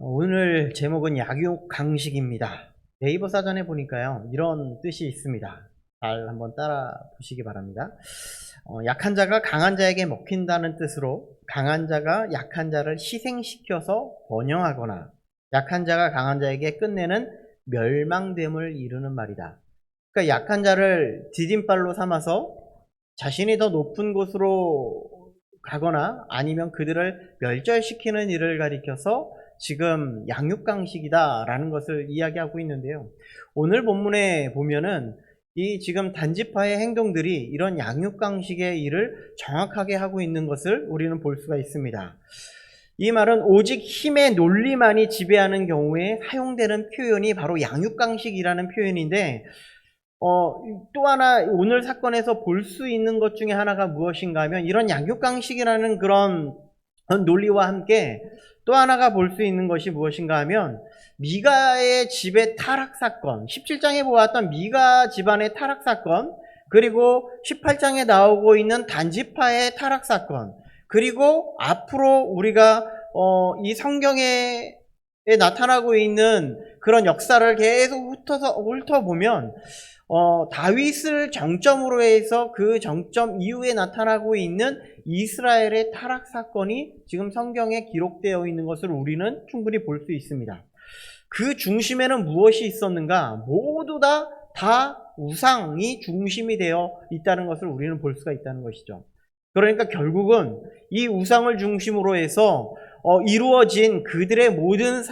오늘 제목은 약육강식입니다. 네이버 사전에 보니까요, 이런 뜻이 있습니다. 잘 한번 따라 보시기 바랍니다. 약한 자가 강한 자에게 먹힌다는 뜻으로 강한 자가 약한 자를 희생시켜서 번영하거나 약한 자가 강한 자에게 끝내는 멸망됨을 이루는 말이다. 그러니까 약한 자를 디딤발로 삼아서 자신이 더 높은 곳으로 가거나 아니면 그들을 멸절시키는 일을 가리켜서 지금 양육강식이다라는 것을 이야기하고 있는데요. 오늘 본문에 보면은 이 지금 단지파의 행동들이 이런 양육강식의 일을 정확하게 하고 있는 것을 우리는 볼 수가 있습니다. 이 말은 오직 힘의 논리만이 지배하는 경우에 사용되는 표현이 바로 양육강식이라는 표현인데, 또 하나 오늘 사건에서 볼 수 있는 것 중에 하나가 무엇인가 하면 이런 양육강식이라는 그런 논리와 함께 또 하나가 볼 수 있는 것이 무엇인가 하면 미가의 집의 타락 사건, 17장에 보았던 미가 집안의 타락 사건, 그리고 18장에 나오고 있는 단지파의 타락 사건, 그리고 앞으로 우리가 이 성경에 나타나고 있는 그런 역사를 계속 훑어보면 다윗을 정점으로 해서 그 정점 이후에 나타나고 있는 이스라엘의 타락 사건이 지금 성경에 기록되어 있는 것을 우리는 충분히 볼 수 있습니다. 그 중심에는 무엇이 있었는가? 모두 다 우상이 중심이 되어 있다는 것을 우리는 볼 수가 있다는 것이죠. 그러니까 결국은 이 우상을 중심으로 해서 이루어진 그들의 모든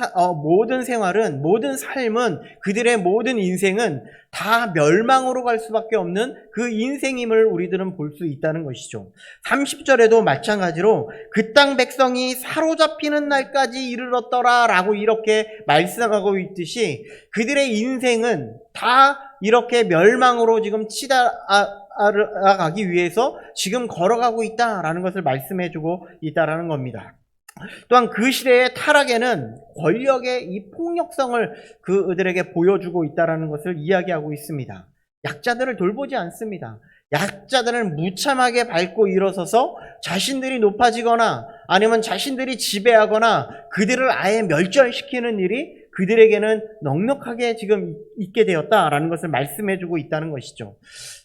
생활은, 모든 삶은, 그들의 모든 인생은 다 멸망으로 갈 수밖에 없는 그 인생임을 우리들은 볼 수 있다는 것이죠. 30절에도 마찬가지로 그 땅 백성이 사로잡히는 날까지 이르렀더라 라고 이렇게 말씀하고 있듯이 그들의 인생은 다 이렇게 멸망으로 지금 치달아가기 위해서 지금 걸어가고 있다라는 것을 말씀해주고 있다라는 겁니다. 또한 그 시대의 타락에는 권력의 이 폭력성을 그들에게 보여주고 있다는 것을 이야기하고 있습니다. 약자들을 돌보지 않습니다. 약자들을 무참하게 밟고 일어서서 자신들이 높아지거나 아니면 자신들이 지배하거나 그들을 아예 멸절시키는 일이 그들에게는 넉넉하게 지금 있게 되었다라는 것을 말씀해주고 있다는 것이죠.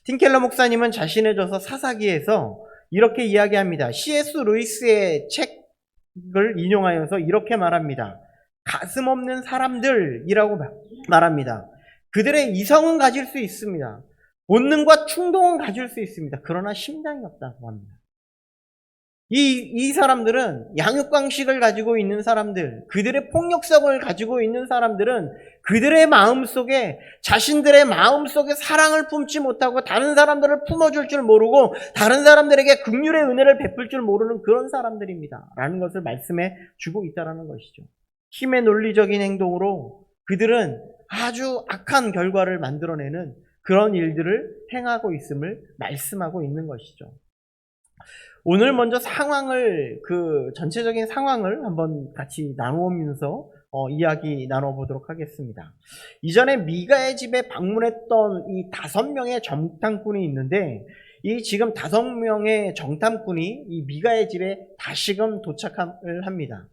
틴켈러 목사님은 자신의 저서 사사기에서 이렇게 이야기합니다. C.S. 루이스의 책을 인용하여서 이렇게 말합니다. 가슴 없는 사람들이라고 말합니다. 그들의 이성은 가질 수 있습니다. 본능과 충동은 가질 수 있습니다. 그러나 심장이 없다고 합니다. 이 사람들은 양육강식을 가지고 있는 사람들, 그들의 폭력성을 가지고 있는 사람들은 그들의 마음속에, 자신들의 마음속에 사랑을 품지 못하고 다른 사람들을 품어줄 줄 모르고 다른 사람들에게 긍휼의 은혜를 베풀 줄 모르는 그런 사람들입니다. 라는 것을 말씀해 주고 있다는 것이죠. 힘의 논리적인 행동으로 그들은 아주 악한 결과를 만들어내는 그런 일들을 행하고 있음을 말씀하고 있는 것이죠. 오늘 먼저 전체적인 상황을 한번 같이 나누면서 이야기 나눠보도록 하겠습니다. 이전에 미가의 집에 방문했던 이 5명의 정탐꾼이 있는데, 이 지금 5명의 정탐꾼이 이 미가의 집에 다시금 도착을 합니다.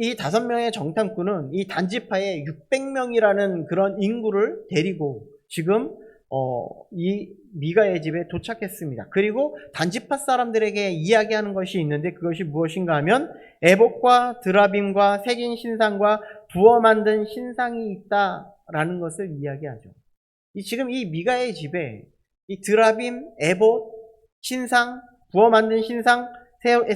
이 5명의 정탐꾼은 이 단지파의 600명이라는 그런 인구를 데리고 지금 이 미가의 집에 도착했습니다. 그리고 단지파 사람들에게 이야기하는 것이 있는데 그것이 무엇인가 하면 에봇과 드라빔과 새긴 신상과 부어 만든 신상이 있다라는 것을 이야기하죠. 지금 이 미가의 집에 이 드라빔, 에봇, 신상, 부어 만든 신상,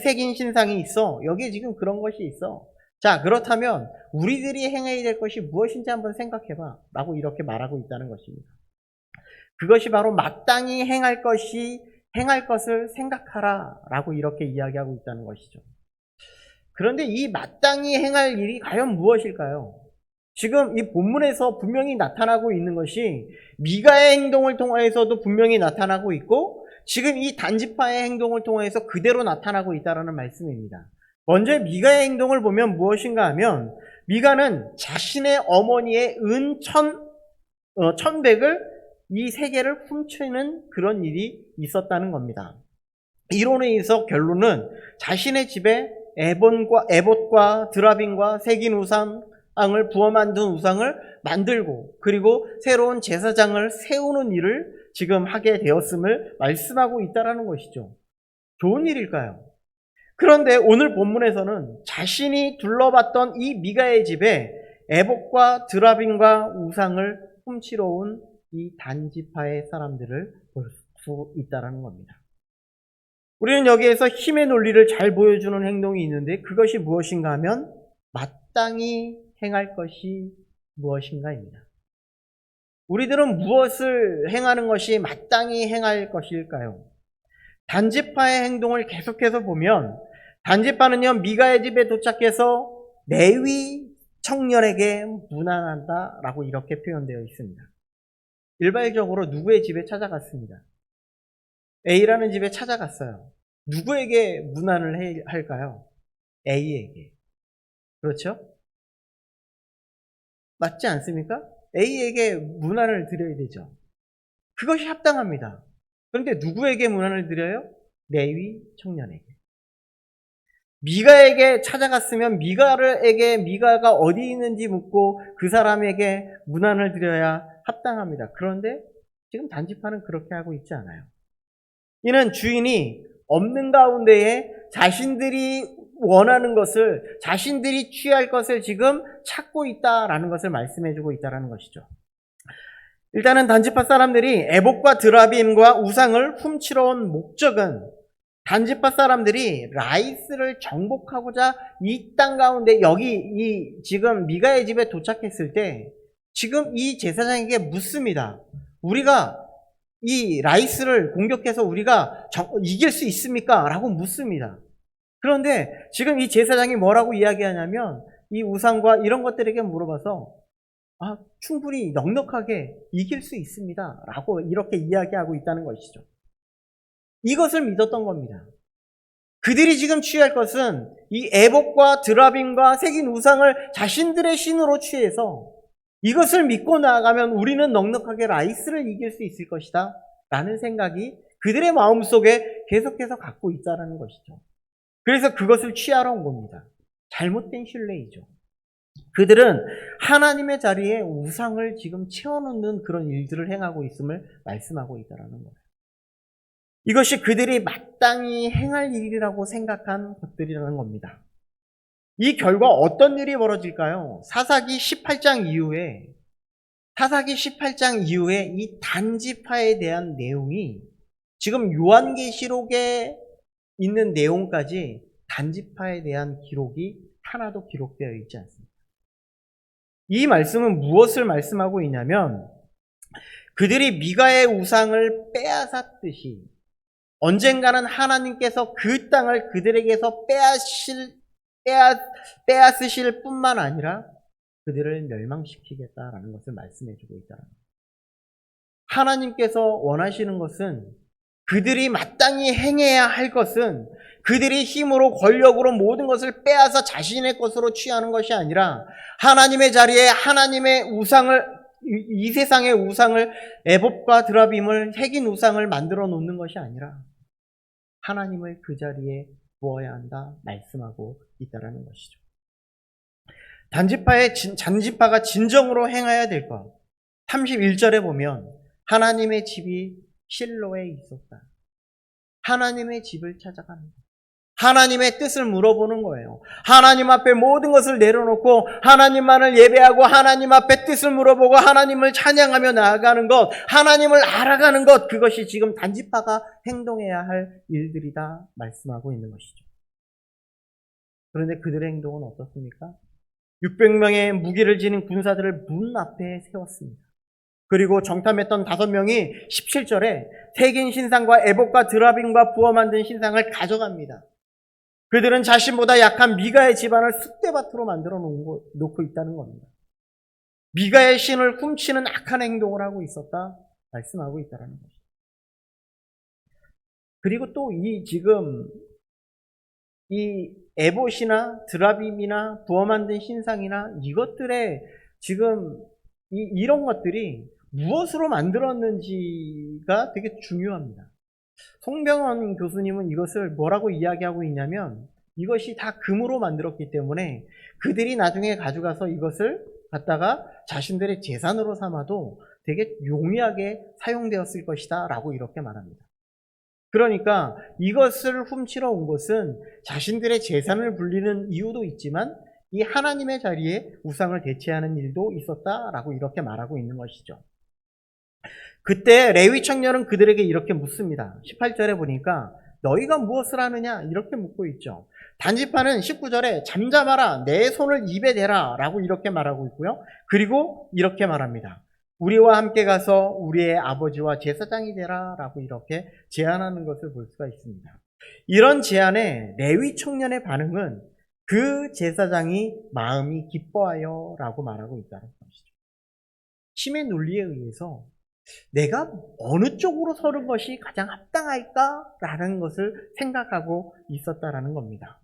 새긴 신상이 있어. 여기에 지금 그런 것이 있어. 자, 그렇다면 우리들이 행해야 될 것이 무엇인지 한번 생각해봐 라고 이렇게 말하고 있다는 것입니다. 그것이 바로 마땅히 행할 것을 생각하라 라고 이렇게 이야기하고 있다는 것이죠. 그런데 이 마땅히 행할 일이 과연 무엇일까요? 지금 이 본문에서 분명히 나타나고 있는 것이 미가의 행동을 통해서도 분명히 나타나고 있고 지금 이 단지파의 행동을 통해서 그대로 나타나고 있다는 말씀입니다. 먼저 미가의 행동을 보면 무엇인가 하면 미가는 자신의 어머니의 은 1,100을 이 세계를 훔치는 그런 일이 있었다는 겁니다. 이론에 의해서 결론은 자신의 집에 에봇과 드라빔과 새긴 우상을 부어 만든 우상을 만들고 그리고 새로운 제사장을 세우는 일을 지금 하게 되었음을 말씀하고 있다는 것이죠. 좋은 일일까요? 그런데 오늘 본문에서는 자신이 둘러봤던 이 미가의 집에 에봇과 드라빔과 우상을 훔치러 온 이 단지파의 사람들을 볼 수 있다는 겁니다. 우리는 여기에서 힘의 논리를 잘 보여주는 행동이 있는데 그것이 무엇인가 하면 마땅히 행할 것이 무엇인가입니다. 우리들은 무엇을 행하는 것이 마땅히 행할 것일까요? 단지파의 행동을 계속해서 보면 단지파는요, 미가의 집에 도착해서 레위 청년에게 문안한다라고 이렇게 표현되어 있습니다. 일괄적으로 누구의 집에 찾아갔습니다. A라는 집에 찾아갔어요. 누구에게 문안을 할까요? A에게. 그렇죠? 맞지 않습니까? A에게 문안을 드려야 되죠. 그것이 합당합니다. 그런데 누구에게 문안을 드려요? 레위 청년에게. 미가에게 찾아갔으면 미가가 어디 있는지 묻고 그 사람에게 문안을 드려야 합당합니다. 그런데 지금 단지파는 그렇게 하고 있지 않아요. 이는 주인이 없는 가운데에 자신들이 원하는 것을, 자신들이 취할 것을 지금 찾고 있다라는 것을 말씀해주고 있다는 것이죠. 일단은 단지파 사람들이 에봇과 드라빔과 우상을 훔치러 온 목적은 단지파 사람들이 라이스를 정복하고자 이 땅 가운데 여기 지금 미가의 집에 도착했을 때 지금 이 제사장에게 묻습니다. 우리가 이 라이스를 공격해서 우리가 이길 수 있습니까? 라고 묻습니다. 그런데 지금 이 제사장이 뭐라고 이야기하냐면 이 우상과 이런 것들에게 물어봐서 충분히 넉넉하게 이길 수 있습니다. 라고 이렇게 이야기하고 있다는 것이죠. 이것을 믿었던 겁니다. 그들이 지금 취할 것은 이 에봇과 드라빔과 새긴 우상을 자신들의 신으로 취해서 이것을 믿고 나아가면 우리는 넉넉하게 라이스를 이길 수 있을 것이다 라는 생각이 그들의 마음속에 계속해서 갖고 있다는 것이죠. 그래서 그것을 취하러 온 겁니다. 잘못된 신뢰이죠. 그들은 하나님의 자리에 우상을 지금 채워놓는 그런 일들을 행하고 있음을 말씀하고 있다는 거예요. 이것이 그들이 마땅히 행할 일이라고 생각한 것들이라는 겁니다. 이 결과 어떤 일이 벌어질까요? 사사기 18장 이후에 이 단지파에 대한 내용이 지금 요한계시록에 있는 내용까지 단지파에 대한 기록이 하나도 기록되어 있지 않습니다. 이 말씀은 무엇을 말씀하고 있냐면 그들이 미가의 우상을 빼앗았듯이 언젠가는 하나님께서 그 땅을 그들에게서 빼앗으실 뿐만 아니라 그들을 멸망시키겠다라는 것을 말씀해주고 있다는 거예요. 하나님께서 원하시는 것은 그들이 마땅히 행해야 할 것은 그들이 힘으로 권력으로 모든 것을 빼앗아 자신의 것으로 취하는 것이 아니라 하나님의 자리에 하나님의 우상을 이 세상의 우상을 에봇과 드라빔을 새긴 우상을 만들어 놓는 것이 아니라 하나님을 그 자리에 부어야 한다 말씀하고 있다는 것이죠. 단지파가 진정으로 행해야 될 것 31절에 보면 하나님의 집이 실로에 있었다. 하나님의 집을 찾아가는 것. 하나님의 뜻을 물어보는 거예요. 하나님 앞에 모든 것을 내려놓고 하나님만을 예배하고 하나님 앞에 뜻을 물어보고 하나님을 찬양하며 나아가는 것, 하나님을 알아가는 것, 그것이 지금 단지파가 행동해야 할 일들이다 말씀하고 있는 것이죠. 그런데 그들의 행동은 어떻습니까? 600명의 무기를 지닌 군사들을 문 앞에 세웠습니다. 그리고 정탐했던 5명이 17절에 새긴 신상과 에봇과 드라빔과 부어 만든 신상을 가져갑니다. 그들은 자신보다 약한 미가의 집안을 쑥대밭으로 만들어 놓고 있다는 겁니다. 미가의 신을 훔치는 악한 행동을 하고 있었다 말씀하고 있다는 것이죠. 그리고 또 지금 이 에봇이나 드라빔이나 부어 만든 신상이나 이것들의 지금 이런 것들이 무엇으로 만들었는지가 되게 중요합니다. 송병헌 교수님은 이것을 뭐라고 이야기하고 있냐면 이것이 다 금으로 만들었기 때문에 그들이 나중에 가져가서 이것을 갖다가 자신들의 재산으로 삼아도 되게 용이하게 사용되었을 것이다 라고 이렇게 말합니다. 그러니까 이것을 훔치러 온 것은 자신들의 재산을 불리는 이유도 있지만 이 하나님의 자리에 우상을 대체하는 일도 있었다라고 이렇게 말하고 있는 것이죠. 그때 레위 청년은 그들에게 이렇게 묻습니다. 18절에 보니까 너희가 무엇을 하느냐 이렇게 묻고 있죠. 단지파는 19절에 잠잠하라 내 손을 입에 대라 라고 이렇게 말하고 있고요. 그리고 이렇게 말합니다. 우리와 함께 가서 우리의 아버지와 제사장이 되라 라고 이렇게 제안하는 것을 볼 수가 있습니다. 이런 제안에 레위 청년의 반응은 그 제사장이 마음이 기뻐하여 라고 말하고 있다는 것이죠. 힘의 논리에 의해서 내가 어느 쪽으로 서는 것이 가장 합당할까라는 것을 생각하고 있었다라는 겁니다.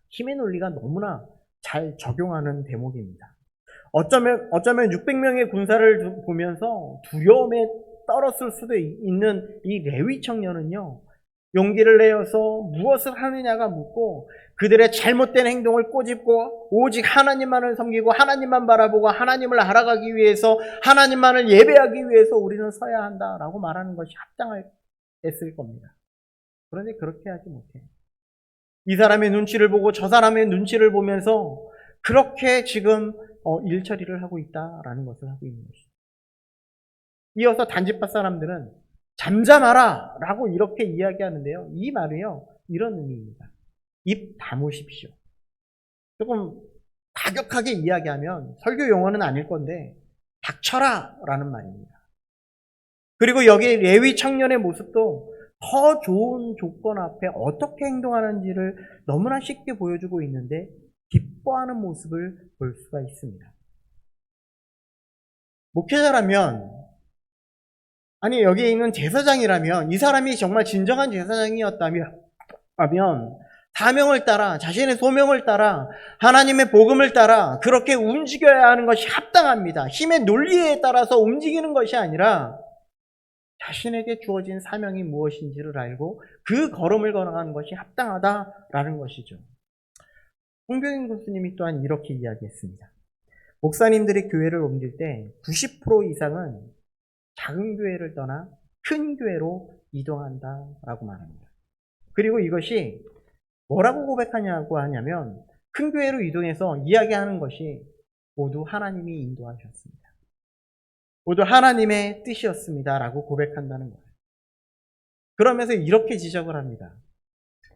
힘의 논리가 너무나 잘 적용하는 대목입니다. 어쩌면 600명의 군사를 보면서 두려움에 떨었을 수도 있는 이 레위 청년은요, 용기를 내어서 무엇을 하느냐가 묻고 그들의 잘못된 행동을 꼬집고 오직 하나님만을 섬기고 하나님만 바라보고 하나님을 알아가기 위해서 하나님만을 예배하기 위해서 우리는 서야 한다라고 말하는 것이 합당했을 겁니다. 그런데 그렇게 하지 못해요. 이 사람의 눈치를 보고 저 사람의 눈치를 보면서 그렇게 지금 일 처리를 하고 있다라는 것을 하고 있는 것이죠. 이어서 단지파 사람들은 잠잠하라 라고 이렇게 이야기하는데요. 이 말은요, 이런 의미입니다. 입 다무십시오. 조금 가격하게 이야기하면 설교 용어는 아닐 건데 닥쳐라 라는 말입니다. 그리고 여기 레위 청년의 모습도 더 좋은 조건 앞에 어떻게 행동하는지를 너무나 쉽게 보여주고 있는데 기뻐하는 모습을 볼 수가 있습니다. 목회자라면, 아니 여기 있는 제사장이라면, 이 사람이 정말 진정한 제사장이었다면 사명을 따라, 자신의 소명을 따라, 하나님의 복음을 따라 그렇게 움직여야 하는 것이 합당합니다. 힘의 논리에 따라서 움직이는 것이 아니라 자신에게 주어진 사명이 무엇인지를 알고 그 걸음을 걸어가는 것이 합당하다라는 것이죠. 홍경인 교수님이 또한 이렇게 이야기했습니다. 목사님들이 교회를 옮길 때 90% 이상은 작은 교회를 떠나 큰 교회로 이동한다라고 말합니다. 그리고 이것이 뭐라고 고백하냐고 하냐면 큰 교회로 이동해서 이야기하는 것이 모두 하나님이 인도하셨습니다. 모두 하나님의 뜻이었습니다 라고 고백한다는 거예요. 그러면서 이렇게 지적을 합니다.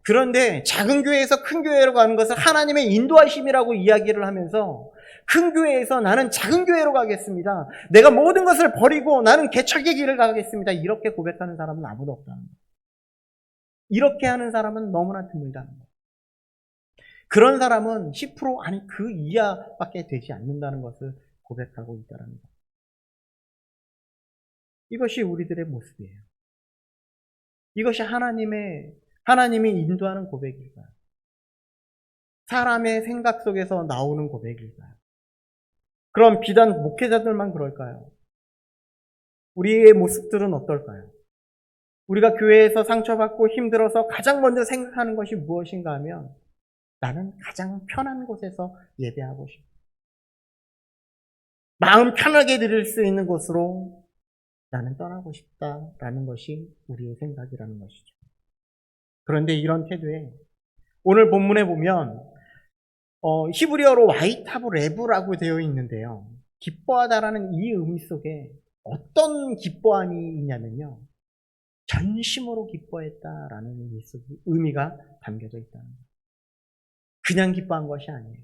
그런데 작은 교회에서 큰 교회로 가는 것을 하나님의 인도하심이라고 이야기를 하면서 큰 교회에서 나는 작은 교회로 가겠습니다. 내가 모든 것을 버리고 나는 개척의 길을 가겠습니다. 이렇게 고백하는 사람은 아무도 없다는 거예요. 이렇게 하는 사람은 너무나 드물다는 거예요. 그런 사람은 10% 아니 그 이하밖에 되지 않는다는 것을 고백하고 있다는 거예요. 이것이 우리들의 모습이에요. 이것이 하나님이 인도하는 고백일까요? 사람의 생각 속에서 나오는 고백일까요? 그럼 비단 목회자들만 그럴까요? 우리의 모습들은 어떨까요? 우리가 교회에서 상처받고 힘들어서 가장 먼저 생각하는 것이 무엇인가 하면 나는 가장 편한 곳에서 예배하고 싶다. 마음 편하게 드릴 수 있는 곳으로 나는 떠나고 싶다라는 것이 우리의 생각이라는 것이죠. 그런데 이런 태도에 오늘 본문에 보면 히브리어로 와이타브 레브라고 되어 있는데요. 기뻐하다라는 이 의미 속에 어떤 기뻐함이 있냐면요. 전심으로 기뻐했다라는 의미가 담겨져 있다는 거예요. 그냥 기뻐한 것이 아니에요.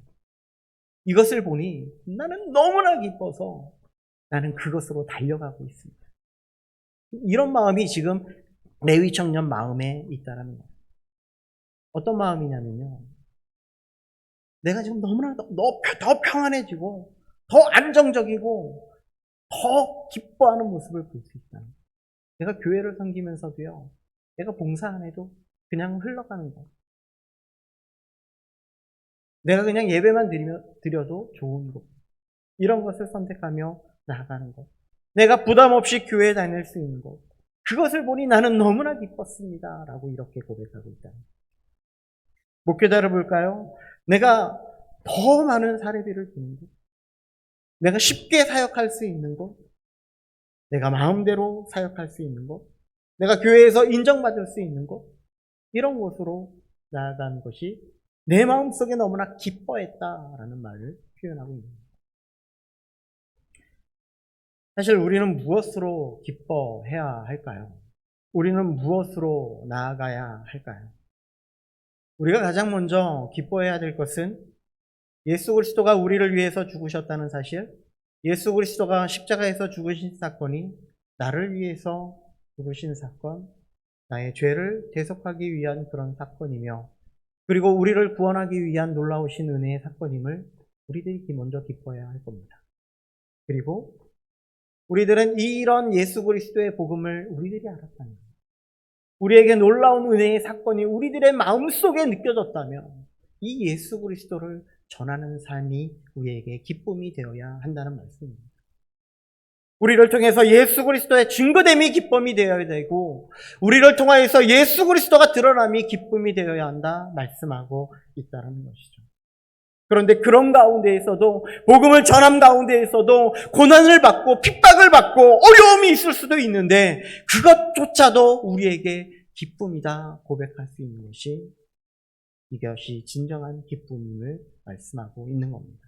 이것을 보니 나는 너무나 기뻐서 나는 그것으로 달려가고 있습니다. 이런 마음이 지금 레위 청년 마음에 있다는 거예요. 어떤 마음이냐면요. 내가 지금 너무나 더 평안해지고 더 안정적이고 더 기뻐하는 모습을 볼 수 있다. 내가 교회를 섬기면서도요. 내가 봉사 안 해도 그냥 흘러가는 거. 내가 그냥 예배만 드려도 좋은 것. 이런 것을 선택하며 나아가는 것. 내가 부담 없이 교회에 다닐 수 있는 것. 그것을 보니 나는 너무나 기뻤습니다. 라고 이렇게 고백하고 있다. 목회자를 볼까요? 내가 더 많은 사례비를 주는 것, 내가 쉽게 사역할 수 있는 것, 내가 마음대로 사역할 수 있는 것, 내가 교회에서 인정받을 수 있는 것, 이런 곳으로 나아간 것이 내 마음속에 너무나 기뻐했다라는 말을 표현하고 있는 겁니다. 사실 우리는 무엇으로 기뻐해야 할까요? 우리는 무엇으로 나아가야 할까요? 우리가 가장 먼저 기뻐해야 될 것은 예수 그리스도가 우리를 위해서 죽으셨다는 사실, 예수 그리스도가 십자가에서 죽으신 사건이 나를 위해서 죽으신 사건, 나의 죄를 대속하기 위한 그런 사건이며, 그리고 우리를 구원하기 위한 놀라우신 은혜의 사건임을 우리들이 먼저 기뻐해야 할 겁니다. 그리고 우리들은 이런 예수 그리스도의 복음을 우리들이 알았다는 겁니다. 우리에게 놀라운 은혜의 사건이 우리들의 마음속에 느껴졌다면 이 예수 그리스도를 전하는 삶이 우리에게 기쁨이 되어야 한다는 말씀입니다. 우리를 통해서 예수 그리스도의 증거됨이 기쁨이 되어야 되고, 우리를 통하여서 예수 그리스도가 드러남이 기쁨이 되어야 한다 말씀하고 있다는 것이죠. 그런데 그런 가운데에서도, 복음을 전함 가운데에서도 고난을 받고 핍박을 받고 어려움이 있을 수도 있는데, 그것조차도 우리에게 기쁨이다 고백할 수 있는 것이, 이것이 진정한 기쁨임을 말씀하고 있는 겁니다.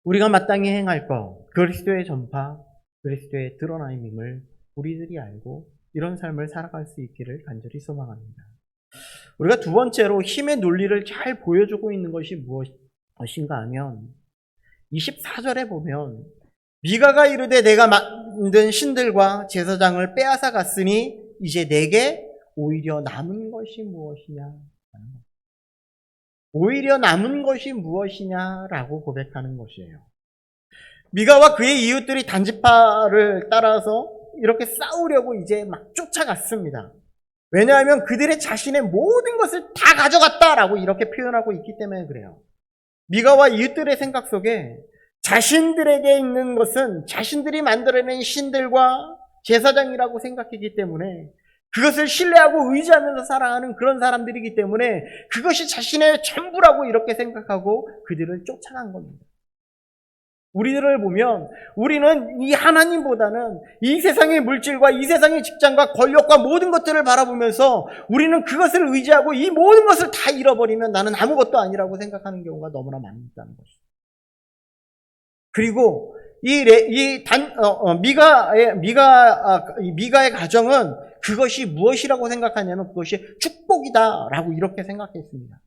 우리가 마땅히 행할 것, 그리스도의 전파, 그리스도의 드러남임을 우리들이 알고 이런 삶을 살아갈 수 있기를 간절히 소망합니다. 우리가 두 번째로 힘의 논리를 잘 보여주고 있는 것이 무엇인가 하면 24절에 보면 미가가 이르되 내가 만든 신들과 제사장을 빼앗아 갔으니 이제 내게 오히려 남은 것이 무엇이냐, 오히려 남은 것이 무엇이냐라고 고백하는 것이에요. 미가와 그의 이웃들이 단지파를 따라서 이렇게 싸우려고 이제 막 쫓아갔습니다. 왜냐하면 그들의 자신의 모든 것을 다 가져갔다라고 이렇게 표현하고 있기 때문에 그래요. 미가와 이웃들의 생각 속에 자신들에게 있는 것은 자신들이 만들어낸 신들과 제사장이라고 생각했기 때문에, 그것을 신뢰하고 의지하면서 살아가는 그런 사람들이기 때문에 그것이 자신의 전부라고 이렇게 생각하고 그들을 쫓아간 겁니다. 우리들을 보면 우리는 이 하나님보다는 이 세상의 물질과 이 세상의 직장과 권력과 모든 것들을 바라보면서 우리는 그것을 의지하고 이 모든 것을 다 잃어버리면 나는 아무것도 아니라고 생각하는 경우가 너무나 많다는 것이죠. 그리고 미가의 가정은 그것이 무엇이라고 생각하냐면 그것이 축복이다라고 이렇게 생각했습니다.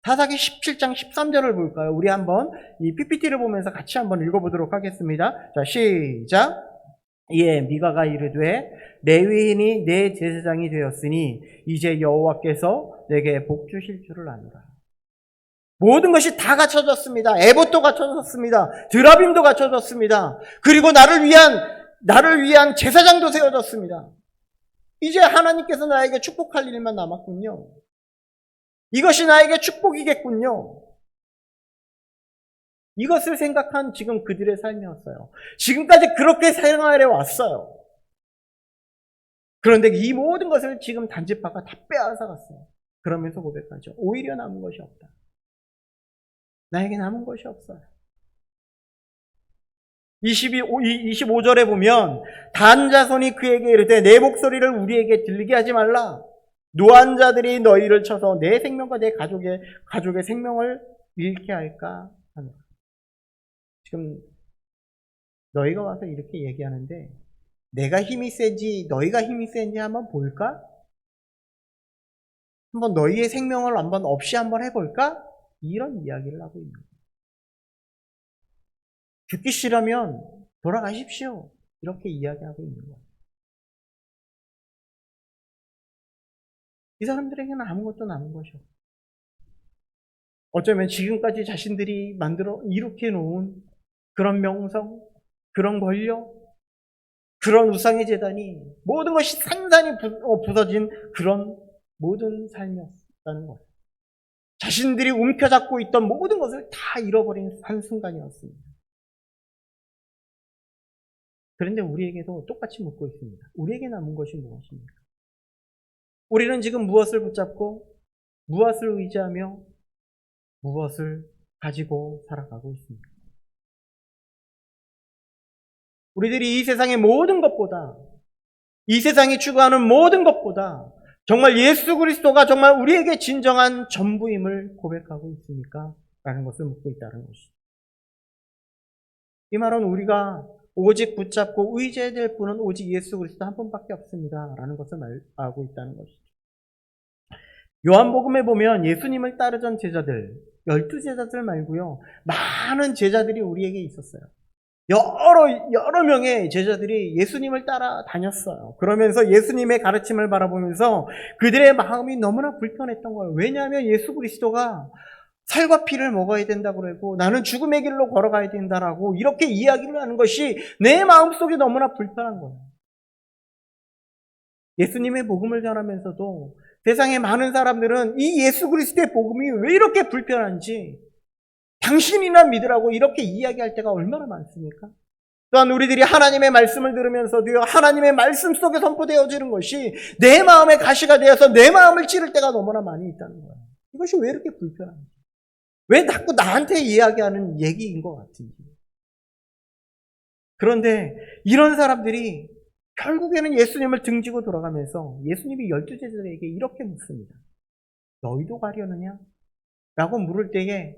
사사기 17장 13절을 볼까요? 우리 한번 이 PPT를 보면서 같이 한번 읽어보도록 하겠습니다. 자, 시작. 예, 미가가 이르되 레위인이 내 제사장이 되었으니 이제 여호와께서 내게 복 주실 줄을 아노라. 모든 것이 다 갖춰졌습니다. 에봇도 갖춰졌습니다. 드라빔도 갖춰졌습니다. 그리고 나를 위한 제사장도 세워졌습니다. 이제 하나님께서 나에게 축복할 일만 남았군요. 이것이 나에게 축복이겠군요. 이것을 생각한 지금 그들의 삶이었어요. 지금까지 그렇게 생활해 왔어요. 그런데 이 모든 것을 지금 단지파가 다 빼앗아 갔어요. 그러면서 고백하죠. 오히려 남은 것이 없다. 나에게 남은 것이 없어요. 25절에 보면 단 자손이 그에게 이르되 내 목소리를 우리에게 들리게 하지 말라. 노한 자들이 너희를 쳐서 내 생명과 내 가족의 생명을 잃게 할까 하노라. 지금 너희가 와서 이렇게 얘기하는데 내가 힘이 센지 너희가 힘이 센지 한번 볼까? 한번 너희의 생명을 한번 없이 한번 해볼까? 이런 이야기를 하고 있는 거예요. 죽기 싫으면 돌아가십시오. 이렇게 이야기하고 있는 거예요. 이 사람들에게는 아무것도 남은 것이 없어요. 어쩌면 지금까지 자신들이 만들어 이렇게 놓은 그런 명성, 그런 권력, 그런 우상의 재단이 모든 것이 산산이 부서진 그런 모든 삶이었다는 거예요. 자신들이 움켜잡고 있던 모든 것을 다 잃어버린 한순간이었습니다. 그런데 우리에게도 똑같이 묻고 있습니다. 우리에게 남은 것이 무엇입니까? 우리는 지금 무엇을 붙잡고 무엇을 의지하며 무엇을 가지고 살아가고 있습니까? 우리들이 이 세상의 모든 것보다, 이 세상이 추구하는 모든 것보다 정말 예수 그리스도가 정말 우리에게 진정한 전부임을 고백하고 있습니까? 라는 것을 묻고 있다는 것이죠. 이 말은 우리가 오직 붙잡고 의지해야 될 분은 오직 예수 그리스도 한 분밖에 없습니다. 라는 것을 말하고 있다는 것이죠. 요한복음에 보면 예수님을 따르던 제자들, 12제자들 말고요, 많은 제자들이 우리에게 있었어요. 여러 명의 제자들이 예수님을 따라다녔어요. 그러면서 예수님의 가르침을 바라보면서 그들의 마음이 너무나 불편했던 거예요. 왜냐하면 예수 그리스도가 살과 피를 먹어야 된다고 그러고 나는 죽음의 길로 걸어가야 된다라고 이렇게 이야기를 하는 것이 내 마음속에 너무나 불편한 거예요. 예수님의 복음을 전하면서도 세상의 많은 사람들은 이 예수 그리스도의 복음이 왜 이렇게 불편한지 당신이나 믿으라고 이렇게 이야기할 때가 얼마나 많습니까? 또한 우리들이 하나님의 말씀을 들으면서도요, 하나님의 말씀 속에 선포되어지는 것이 내 마음의 가시가 되어서 내 마음을 찌를 때가 너무나 많이 있다는 거예요. 이것이 왜 이렇게 불편한지, 왜 자꾸 나한테 이야기하는 얘기인 것 같은지. 그런데 이런 사람들이 결국에는 예수님을 등지고 돌아가면서 예수님이 12제자들에게 이렇게 묻습니다. 너희도 가려느냐? 라고 물을 때에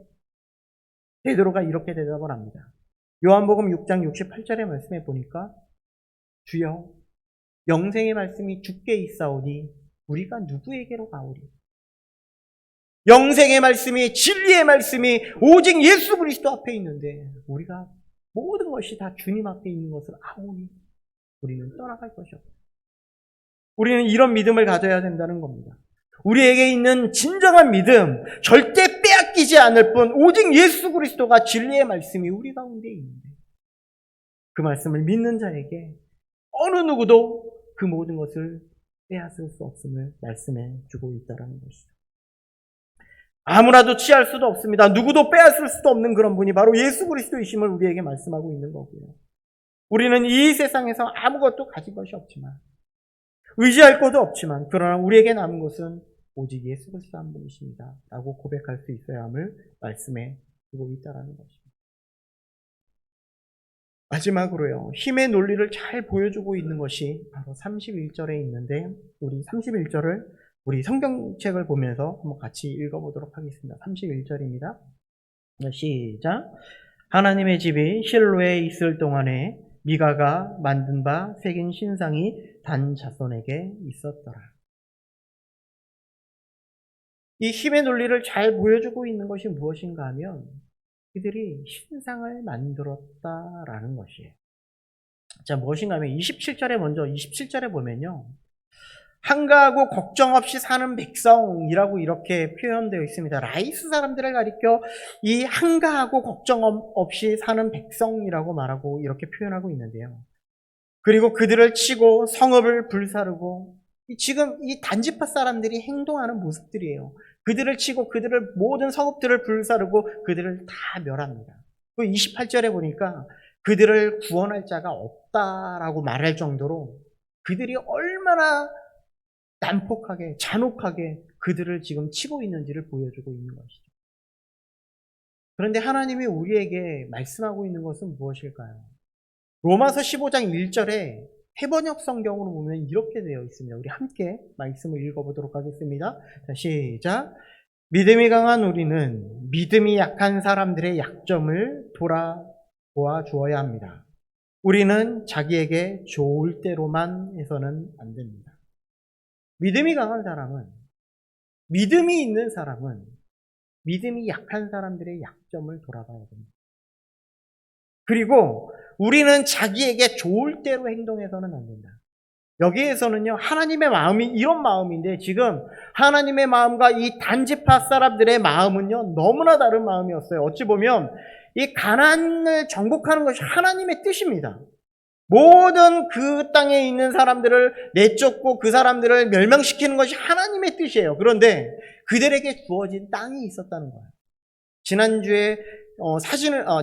베드로가 이렇게 대답을 합니다. 요한복음 6장 68절의 말씀에 보니까 주여 영생의 말씀이 주께 있사오니 우리가 누구에게로 가오리? 영생의 말씀이, 진리의 말씀이 오직 예수 그리스도 앞에 있는데 우리가 모든 것이 다 주님 앞에 있는 것을 아오니 우리는 떠나갈 것이 없다. 우리는 이런 믿음을 가져야 된다는 겁니다. 우리에게 있는 진정한 믿음, 절대 빼앗기지 않을 뿐 오직 예수 그리스도가 진리의 말씀이 우리 가운데 있는데 그 말씀을 믿는 자에게 어느 누구도 그 모든 것을 빼앗을 수 없음을 말씀해 주고 있다는 것이죠. 아무나도 취할 수도 없습니다. 누구도 빼앗을 수도 없는 그런 분이 바로 예수 그리스도이심을 우리에게 말씀하고 있는 거고요. 우리는 이 세상에서 아무것도 가진 것이 없지만, 의지할 것도 없지만, 그러나 우리에게 남은 것은 오직 예수 그리스도 한 분이십니다. 라고 고백할 수 있어야 함을 말씀해 주고 있다는 것입니다. 마지막으로요, 힘의 논리를 잘 보여주고 있는 것이 바로 31절에 있는데, 우리 31절을 우리 성경책을 보면서 한번 같이 읽어보도록 하겠습니다. 31절입니다. 시작. 하나님의 집이 실로에 있을 동안에 미가가 만든 바 새긴 신상이 단 자손에게 있었더라. 이 힘의 논리를 잘 보여주고 있는 것이 무엇인가 하면 그들이 신상을 만들었다라는 것이에요. 자, 무엇인가 하면 27절에 보면요. 한가하고 걱정 없이 사는 백성이라고 이렇게 표현되어 있습니다. 라이스 사람들을 가리켜 이 한가하고 걱정 없이 사는 백성이라고 말하고 이렇게 표현하고 있는데요. 그리고 그들을 치고 성읍을 불사르고 지금 이 단지파 사람들이 행동하는 모습들이에요. 그들을 치고 그들을 모든 성읍들을 불사르고 그들을 다 멸합니다. 그 28절에 보니까 그들을 구원할 자가 없다라고 말할 정도로 그들이 얼마나 난폭하게, 잔혹하게 그들을 지금 치고 있는지를 보여주고 있는 것이죠. 그런데 하나님이 우리에게 말씀하고 있는 것은 무엇일까요? 로마서 15장 1절에 해번역 성경으로 보면 이렇게 되어 있습니다. 우리 함께 말씀을 읽어보도록 하겠습니다. 자, 시작. 믿음이 강한 우리는 믿음이 약한 사람들의 약점을 돌아보아 주어야 합니다. 우리는 자기에게 좋을 대로만 해서는 안 됩니다. 믿음이 강한 사람은, 믿음이 있는 사람은 믿음이 약한 사람들의 약점을 돌아봐야 됩니다. 그리고 우리는 자기에게 좋을 대로 행동해서는 안 된다. 여기에서는요, 하나님의 마음이 이런 마음인데 지금 하나님의 마음과 이 단지파 사람들의 마음은요, 너무나 다른 마음이었어요. 어찌 보면 이 가나안을 정복하는 것이 하나님의 뜻입니다. 모든 그 땅에 있는 사람들을 내쫓고 그 사람들을 멸망시키는 것이 하나님의 뜻이에요. 그런데 그들에게 주어진 땅이 있었다는 거예요.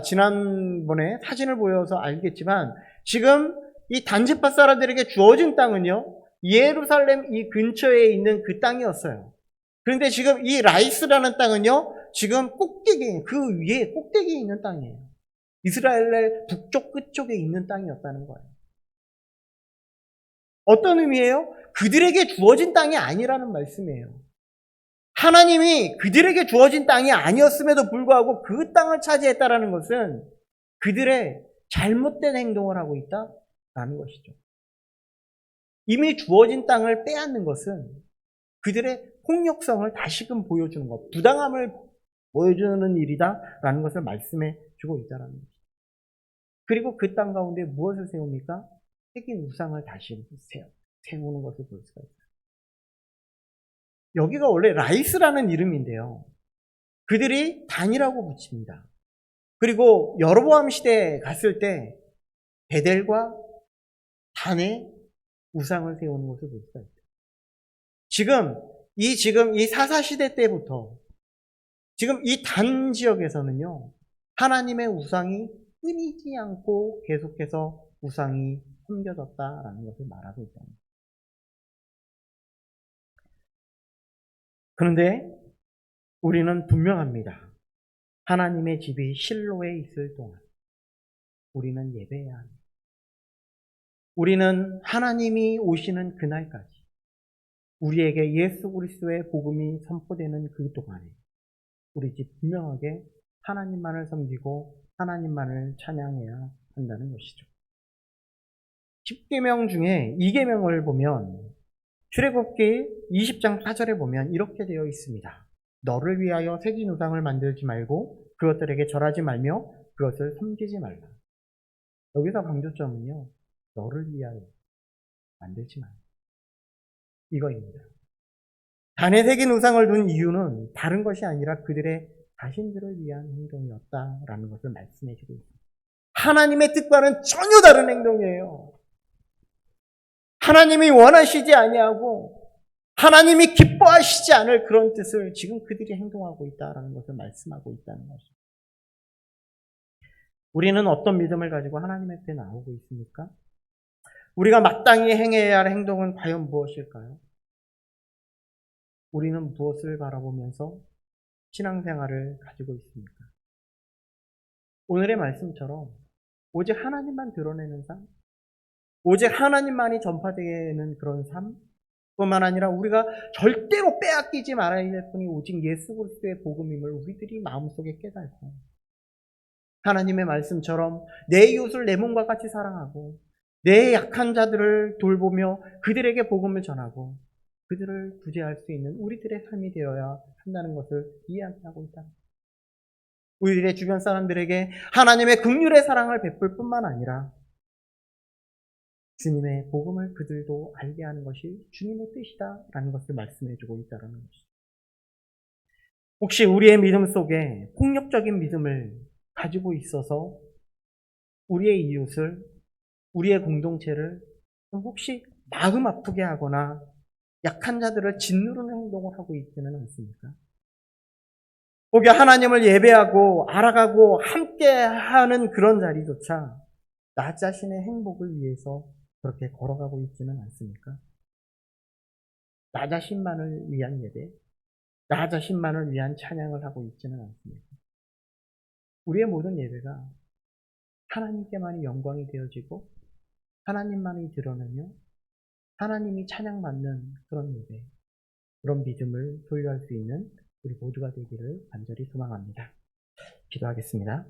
지난번에 사진을 보여서 알겠지만 지금 이 단지파 사람들에게 주어진 땅은요, 예루살렘 이 근처에 있는 그 땅이었어요. 그런데 지금 이 라이스라는 땅은요, 지금 꼭대기, 그 위에 꼭대기에 있는 땅이에요. 이스라엘의 북쪽 끝쪽에 있는 땅이었다는 거예요. 어떤 의미예요? 그들에게 주어진 땅이 아니라는 말씀이에요. 하나님이 그들에게 주어진 땅이 아니었음에도 불구하고 그 땅을 차지했다라는 것은 그들의 잘못된 행동을 하고 있다라는 것이죠. 이미 주어진 땅을 빼앗는 것은 그들의 폭력성을 다시금 보여주는 것, 부당함을 보여주는 일이다라는 것을 말씀해 주고 있다는 것이죠. 그리고 그 땅 가운데 무엇을 세웁니까? 새긴 우상을 다시 세우는 것을 볼 수가 있어요. 여기가 원래 라이스라는 이름인데요. 그들이 단이라고 붙입니다. 그리고 여로보암 시대에 갔을 때 베델과 단에 우상을 세우는 것을 볼 수가 있어요. 지금 이 사사 시대 때부터 지금 이 단 지역에서는요, 하나님의 우상이 끊이지 않고 계속해서 우상이 섬겨졌다라는 것을 말하고 있다는 거예요. 그런데 우리는 분명합니다. 하나님의 집이 실로에 있을 동안 우리는 예배해야 합니다. 우리는 하나님이 오시는 그날까지 우리에게 예수 그리스도의 복음이 선포되는 그 동안에 우리 집 분명하게 하나님만을 섬기고 하나님만을 찬양해야 한다는 것이죠. 10계명 중에 2계명을 보면 출애굽기 20장 4절에 보면 이렇게 되어 있습니다. 너를 위하여 새긴 우상을 만들지 말고 그것들에게 절하지 말며 그것을 섬기지 말라. 여기서 강조점은요, 너를 위하여 만들지 말라, 이거입니다. 단에 새긴 우상을 둔 이유는 다른 것이 아니라 그들의 자신들을 위한 행동이었다라는 것을 말씀해 주고 있습니다. 하나님의 뜻과는 전혀 다른 행동이에요. 하나님이 원하시지 아니하고 하나님이 기뻐하시지 않을 그런 뜻을 지금 그들이 행동하고 있다라는 것을 말씀하고 있다는 것입니다. 우리는 어떤 믿음을 가지고 하나님 앞에 나오고 있습니까? 우리가 마땅히 행해야 할 행동은 과연 무엇일까요? 우리는 무엇을 바라보면서 신앙생활을 가지고 있습니까? 오늘의 말씀처럼 오직 하나님만 드러내는 삶, 오직 하나님만이 전파되는 그런 삶, 뿐만 아니라 우리가 절대로 빼앗기지 말아야 할 뿐이 오직 예수 그리스도의 복음임을 우리들이 마음속에 깨닫고 하나님의 말씀처럼 내 이웃을 내 몸과 같이 사랑하고 내 약한 자들을 돌보며 그들에게 복음을 전하고 그들을 구제할 수 있는 우리들의 삶이 되어야 한다는 것을 이야기하고 있다. 우리들의 주변 사람들에게 하나님의 긍휼의 사랑을 베풀 뿐만 아니라 주님의 복음을 그들도 알게 하는 것이 주님의 뜻이다라는 것을 말씀해주고 있다는 것이죠. 혹시 우리의 믿음 속에 폭력적인 믿음을 가지고 있어서 우리의 이웃을, 우리의 공동체를 혹시 마음 아프게 하거나 약한 자들을 짓누르는 행동을 하고 있지는 않습니까? 혹여 하나님을 예배하고 알아가고 함께하는 그런 자리조차 나 자신의 행복을 위해서 그렇게 걸어가고 있지는 않습니까? 나 자신만을 위한 예배, 나 자신만을 위한 찬양을 하고 있지는 않습니까? 우리의 모든 예배가 하나님께만이 영광이 되어지고 하나님만이 드러내며 하나님이 찬양받는 그런 예배, 그런 믿음을 소유할 수 있는 우리 모두가 되기를 간절히 소망합니다. 기도하겠습니다.